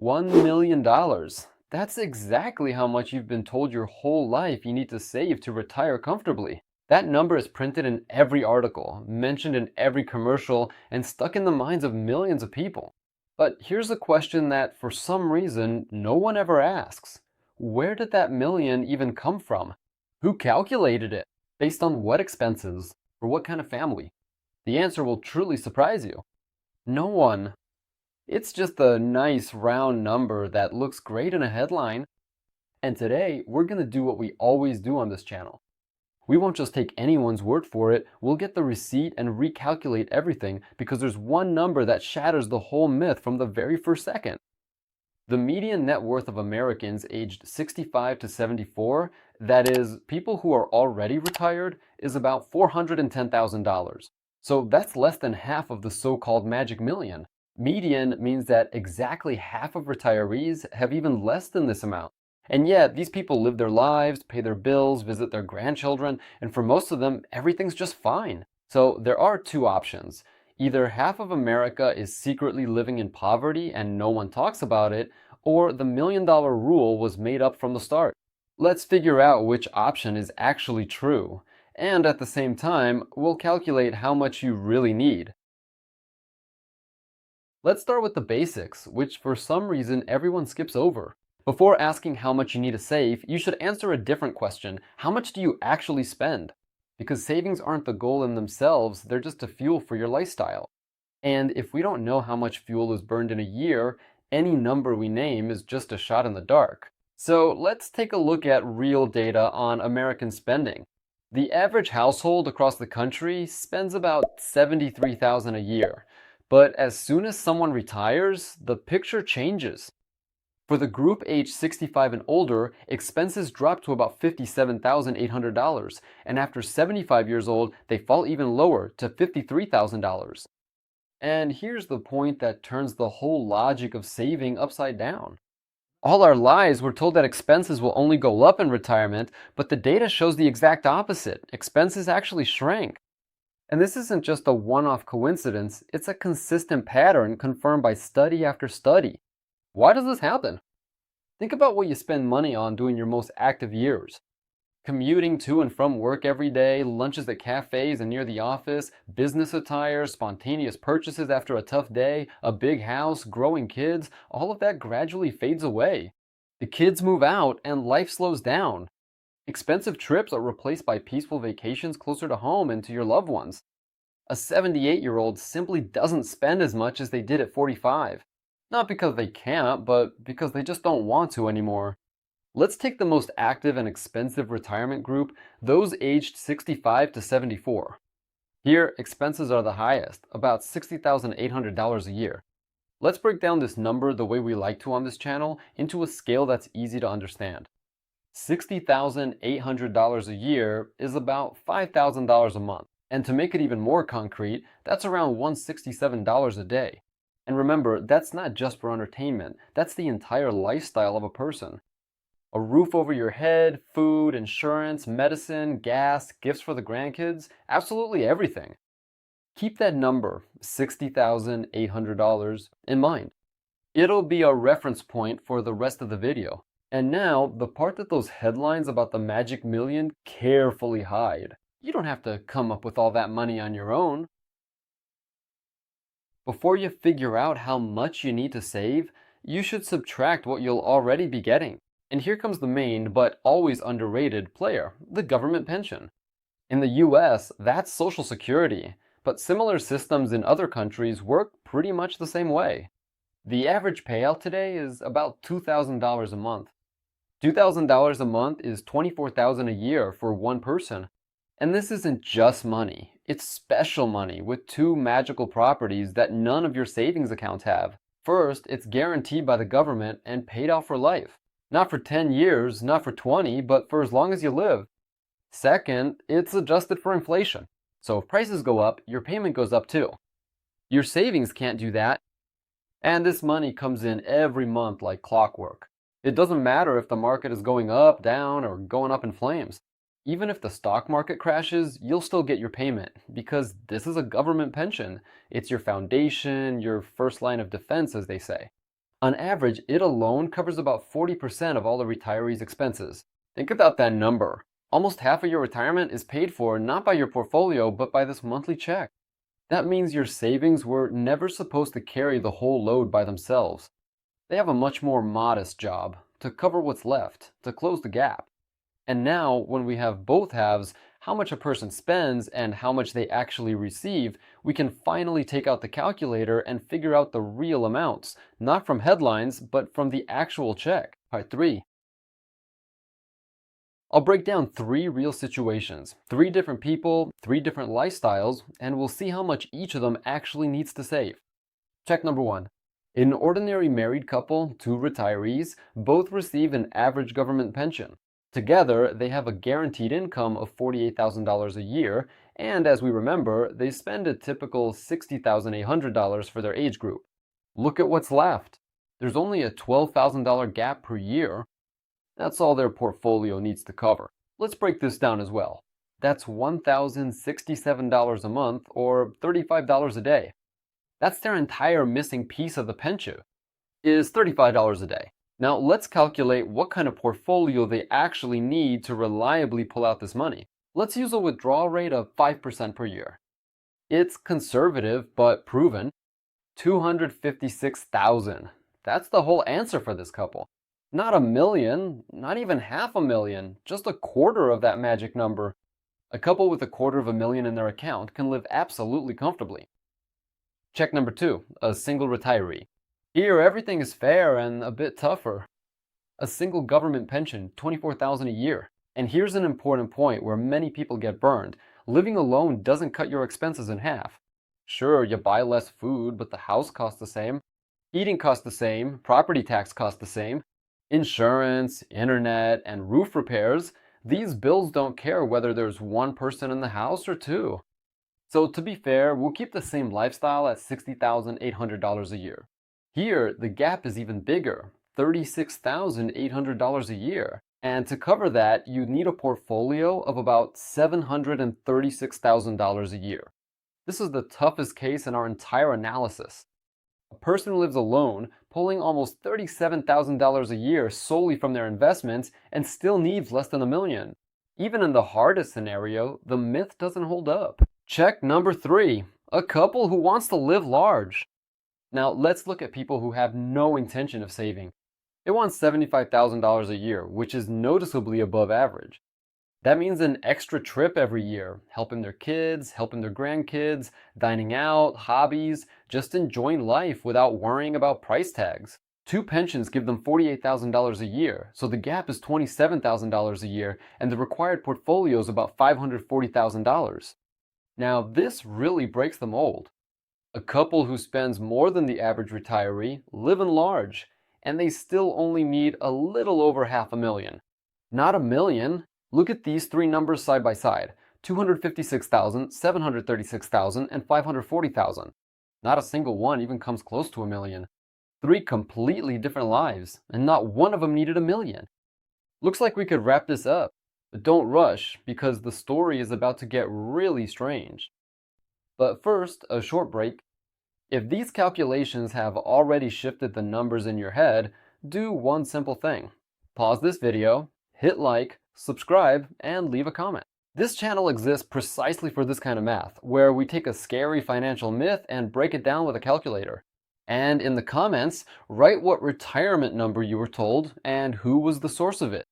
$1 million. That's exactly how much you've been told your whole life you need to save to retire comfortably. That number is printed in every article, mentioned in every commercial, and stuck in the minds of millions of people. But here's a question that, for some reason, no one ever asks. Where did that million even come from? Who calculated it? Based on what expenses? For what kind of family? The answer will truly surprise you. No one. It's just a nice round number that looks great in a headline. And today, we're going to do what we always do on this channel. We won't just take anyone's word for it, we'll get the receipt and recalculate everything because there's one number that shatters the whole myth from the very first second. The median net worth of Americans aged 65 to 74, that is, people who are already retired, is about $410,000. So that's less than half of the so-called magic million. Median means that exactly half of retirees have even less than this amount. And yet, these people live their lives, pay their bills, visit their grandchildren, and for most of them, everything's just fine. So there are two options. Either half of America is secretly living in poverty and no one talks about it, or the $1 million rule was made up from the start. Let's figure out which option is actually true. And at the same time, we'll calculate how much you really need. Let's start with the basics, which for some reason everyone skips over. Before asking how much you need to save, you should answer a different question. How much do you actually spend? Because savings aren't the goal in themselves, they're just a fuel for your lifestyle. And if we don't know how much fuel is burned in a year, any number we name is just a shot in the dark. So let's take a look at real data on American spending. The average household across the country spends about $73,000 a year. But as soon as someone retires, the picture changes. For the group age 65 and older, expenses drop to about $57,800, and after 75 years old, they fall even lower to $53,000. And here's the point that turns the whole logic of saving upside down. All our lives we're told that expenses will only go up in retirement, but the data shows the exact opposite. Expenses actually shrank. And this isn't just a one-off coincidence, it's a consistent pattern confirmed by study after study. Why does this happen? Think about what you spend money on during your most active years. Commuting to and from work every day, lunches at cafes and near the office, business attire, spontaneous purchases after a tough day, a big house, growing kids, all of that gradually fades away. The kids move out and life slows down. Expensive trips are replaced by peaceful vacations closer to home and to your loved ones. A 78-year-old simply doesn't spend as much as they did at 45. Not because they can't, but because they just don't want to anymore. Let's take the most active and expensive retirement group, those aged 65 to 74. Here, expenses are the highest, about $60,800 a year. Let's break down this number the way we like to on this channel into a scale that's easy to understand. $60,800 a year is about $5,000 a month. And to make it even more concrete, that's around $167 a day. And remember, that's not just for entertainment, that's the entire lifestyle of a person. A roof over your head, food, insurance, medicine, gas, gifts for the grandkids, absolutely everything. Keep that number, $60,800, in mind. It'll be a reference point for the rest of the video. And now, the part that those headlines about the magic million carefully hide. You don't have to come up with all that money on your own. Before you figure out how much you need to save, you should subtract what you'll already be getting. And here comes the main, but always underrated, player, the government pension. In the US, that's Social Security, but similar systems in other countries work pretty much the same way. The average payout today is about $2,000 a month. $2,000 a month is $24,000 a year for one person. And this isn't just money, it's special money with two magical properties that none of your savings accounts have. First, it's guaranteed by the government and paid out for life. Not for 10 years, not for 20, but for as long as you live. Second, it's adjusted for inflation. So if prices go up, your payment goes up too. Your savings can't do that. And this money comes in every month like clockwork. It doesn't matter if the market is going up, down, or going up in flames. Even if the stock market crashes, you'll still get your payment because this is a government pension. It's your foundation, your first line of defense, as they say. On average, it alone covers about 40% of all a retiree's expenses. Think about that number. Almost half of your retirement is paid for not by your portfolio, but by this monthly check. That means your savings were never supposed to carry the whole load by themselves. They have a much more modest job to cover what's left, to close the gap. And now, when we have both halves, how much a person spends and how much they actually receive, we can finally take out the calculator and figure out the real amounts, not from headlines, but from the actual check. Part 3. I'll break down 3 real situations, 3 different people, 3 different lifestyles, and we'll see how much each of them actually needs to save. Check number 1. In an ordinary married couple, 2 retirees, both receive an average government pension. Together, they have a guaranteed income of $48,000 a year, and as we remember, they spend a typical $60,800 for their age group. Look at what's left. There's only a $12,000 gap per year. That's all their portfolio needs to cover. Let's break this down as well. That's $1,067 a month, or $35 a day. That's their entire missing piece of the pension, is $35 a day. Now let's calculate what kind of portfolio they actually need to reliably pull out this money. Let's use a withdrawal rate of 5% per year. It's conservative but proven. $256,000. That's the whole answer for this couple. Not $1 million, not even $500,000, just a quarter of that magic number. A couple with $250,000 in their account can live absolutely comfortably. Check number 2, a single retiree. Here, everything is fair and a bit tougher. A single government pension, $24,000 a year. And here's an important point where many people get burned. Living alone doesn't cut your expenses in half. Sure, you buy less food, but the house costs the same. Heating costs the same, property tax costs the same. Insurance, internet, and roof repairs, these bills don't care whether there's one person in the house or 2. So to be fair, we'll keep the same lifestyle at $60,800 a year. Here, the gap is even bigger, $36,800 a year. And to cover that, you need a portfolio of about $736,000 a year. This is the toughest case in our entire analysis. A person lives alone, pulling almost $37,000 a year solely from their investments and still needs less than $1 million. Even in the hardest scenario, the myth doesn't hold up. Check number 3, a couple who wants to live large. Now, let's look at people who have no intention of saving. They want $75,000 a year, which is noticeably above average. That means an extra trip every year, helping their kids, helping their grandkids, dining out, hobbies, just enjoying life without worrying about price tags. 2 pensions give them $48,000 a year, so the gap is $27,000 a year, and the required portfolio is about $540,000. Now, this really breaks the mold. A couple who spends more than the average retiree live in large, and they still only need a little over $500,000. Not $1 million. Look at these 3 numbers side by side, $256,000, $736,000, and $540,000. Not a single one even comes close to $1 million. 3 completely different lives, and not one of them needed $1 million. Looks like we could wrap this up, but don't rush, because the story is about to get really strange. But first, a short break. If these calculations have already shifted the numbers in your head, do one simple thing. Pause this video, hit like, subscribe, and leave a comment. This channel exists precisely for this kind of math, where we take a scary financial myth and break it down with a calculator. And in the comments, write what retirement number you were told and who was the source of it.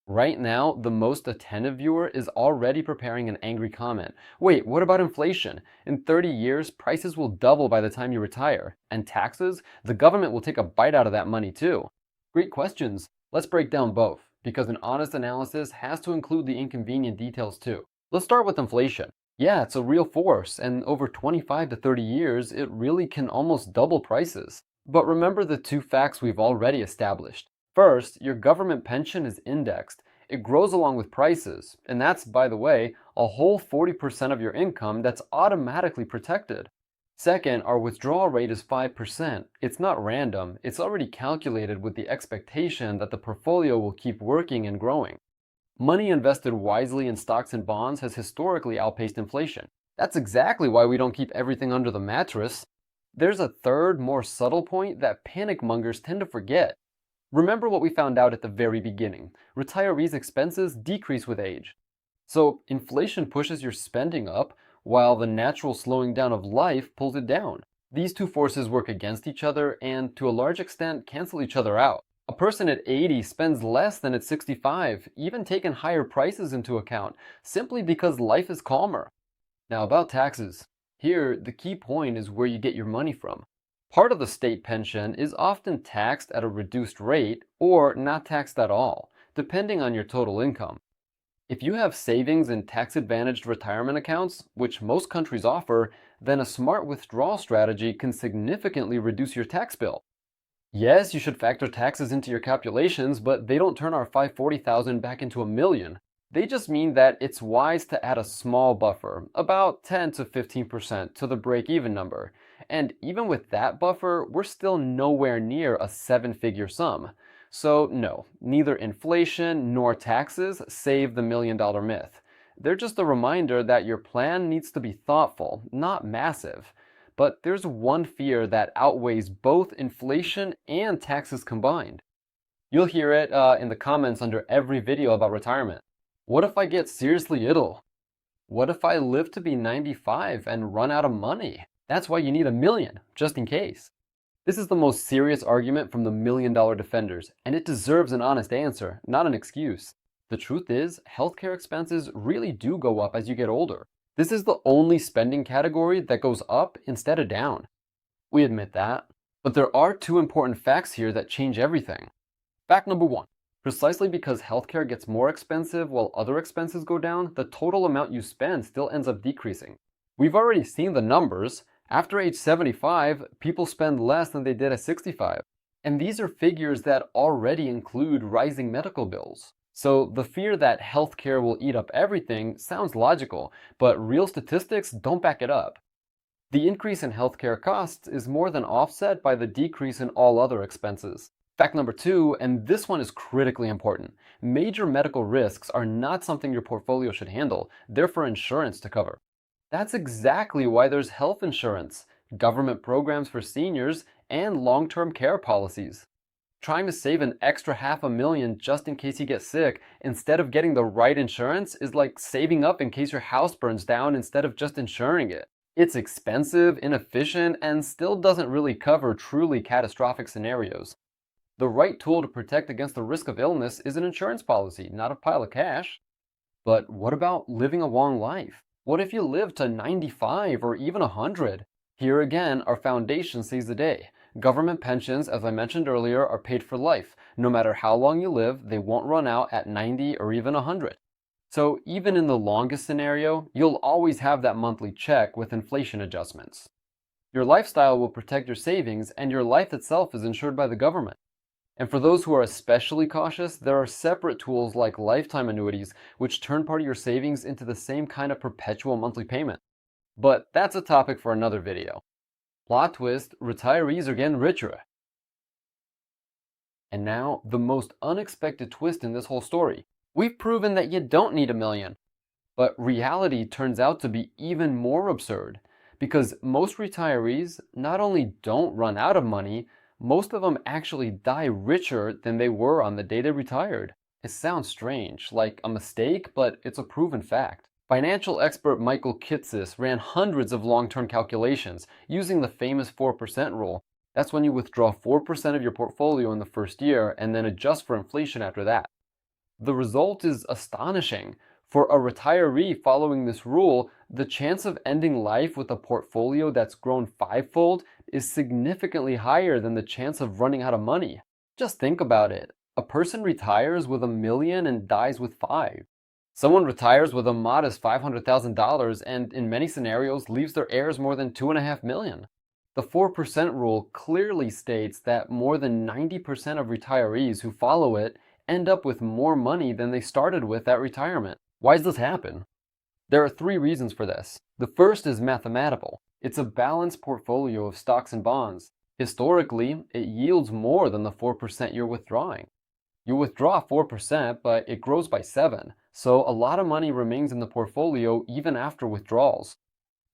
Right now, the most attentive viewer is already preparing an angry comment. Wait, what about inflation? In 30 years, prices will double by the time you retire. And taxes? The government will take a bite out of that money too. Great questions. Let's break down both, because an honest analysis has to include the inconvenient details too. Let's start with inflation. Yeah, it's a real force, and over 25 to 30 years, it really can almost double prices. But remember the 2 facts we've already established. First, your government pension is indexed. It grows along with prices, and that's, by the way, a whole 40% of your income that's automatically protected. Second, our withdrawal rate is 5%. It's not random. It's already calculated with the expectation that the portfolio will keep working and growing. Money invested wisely in stocks and bonds has historically outpaced inflation. That's exactly why we don't keep everything under the mattress. There's a third, more subtle point that panic mongers tend to forget. Remember what we found out at the very beginning. Retirees' expenses decrease with age. So inflation pushes your spending up, while the natural slowing down of life pulls it down. These two forces work against each other and, to a large extent, cancel each other out. A person at 80 spends less than at 65, even taking higher prices into account, simply because life is calmer. Now about taxes. Here, the key point is where you get your money from. Part of the state pension is often taxed at a reduced rate or not taxed at all, depending on your total income. If you have savings in tax-advantaged retirement accounts, which most countries offer, then a smart withdrawal strategy can significantly reduce your tax bill. Yes, you should factor taxes into your calculations, but they don't turn our 540,000 back into a million. They just mean that it's wise to add a small buffer, about 10 to 15% to the break-even number. And even with that buffer, we're still nowhere near a seven-figure sum. So no, neither inflation nor taxes save the million-dollar myth. They're just a reminder that your plan needs to be thoughtful, not massive. But there's one fear that outweighs both inflation and taxes combined. You'll hear it in the comments under every video about retirement. What if I get seriously ill? What if I live to be 95 and run out of money? That's why you need a million, just in case. This is the most serious argument from the million-dollar defenders, and it deserves an honest answer, not an excuse. The truth is, healthcare expenses really do go up as you get older. This is the only spending category that goes up instead of down. We admit that. But there are two important facts here that change everything. Fact number one. Precisely because healthcare gets more expensive while other expenses go down, the total amount you spend still ends up decreasing. We've already seen the numbers. After age 75, people spend less than they did at 65. And these are figures that already include rising medical bills. So the fear that healthcare will eat up everything sounds logical, but real statistics don't back it up. The increase in healthcare costs is more than offset by the decrease in all other expenses. Fact number two, and this one is critically important, major medical risks are not something your portfolio should handle. They're for insurance to cover. That's exactly why there's health insurance, government programs for seniors, and long-term care policies. Trying to save an extra $500,000 just in case you get sick instead of getting the right insurance is like saving up in case your house burns down instead of just insuring it. It's expensive, inefficient, and still doesn't really cover truly catastrophic scenarios. The right tool to protect against the risk of illness is an insurance policy, not a pile of cash. But what about living a long life? What if you live to 95 or even 100? Here again, our foundation saves the day. Government pensions, as I mentioned earlier, are paid for life. No matter how long you live, they won't run out at 90 or even 100. So even in the longest scenario, you'll always have that monthly check with inflation adjustments. Your lifestyle will protect your savings, and your life itself is insured by the government. And for those who are especially cautious, there are separate tools like lifetime annuities, which turn part of your savings into the same kind of perpetual monthly payment. But that's a topic for another video. Plot twist, retirees are getting richer. And now, the most unexpected twist in this whole story. We've proven that you don't need a million. But reality turns out to be even more absurd, because most retirees not only don't run out of money, most of them actually die richer than they were on the day they retired. It sounds strange, like a mistake, but it's a proven fact. Financial expert Michael Kitces ran hundreds of long-term calculations using the famous 4% rule. That's when you withdraw 4% of your portfolio in the first year and then adjust for inflation after that. The result is astonishing. For a retiree following this rule, the chance of ending life with a portfolio that's grown fivefold is significantly higher than the chance of running out of money. Just think about it. A person retires with $1 million and dies with $5 million. Someone retires with a modest $500,000 and in many scenarios leaves their heirs more than $2.5 million. The 4% rule clearly states that more than 90% of retirees who follow it end up with more money than they started with at retirement. Why does this happen? There are three reasons for this. The first is mathematical. It's a balanced portfolio of stocks and bonds. Historically, it yields more than the 4% you're withdrawing. You withdraw 4%, but it grows by 7, so a lot of money remains in the portfolio even after withdrawals.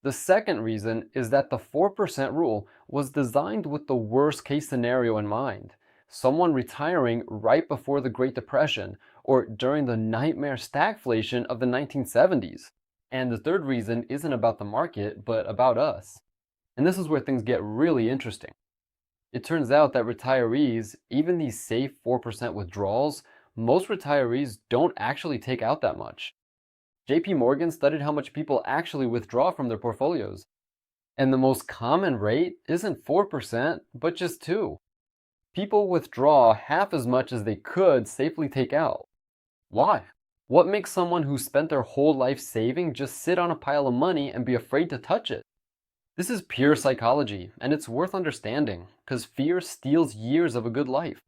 The second reason is that the 4% rule was designed with the worst case scenario in mind. Someone retiring right before the Great Depression or during the nightmare stagflation of the 1970s. And the third reason isn't about the market, but about us. And this is where things get really interesting. It turns out that retirees, even these safe 4% withdrawals, most retirees don't actually take out that much. JP Morgan studied how much people actually withdraw from their portfolios. And the most common rate isn't 4%, but just 2%. People withdraw half as much as they could safely take out. Why? What makes someone who spent their whole life saving just sit on a pile of money and be afraid to touch it? This is pure psychology, and it's worth understanding, because fear steals years of a good life.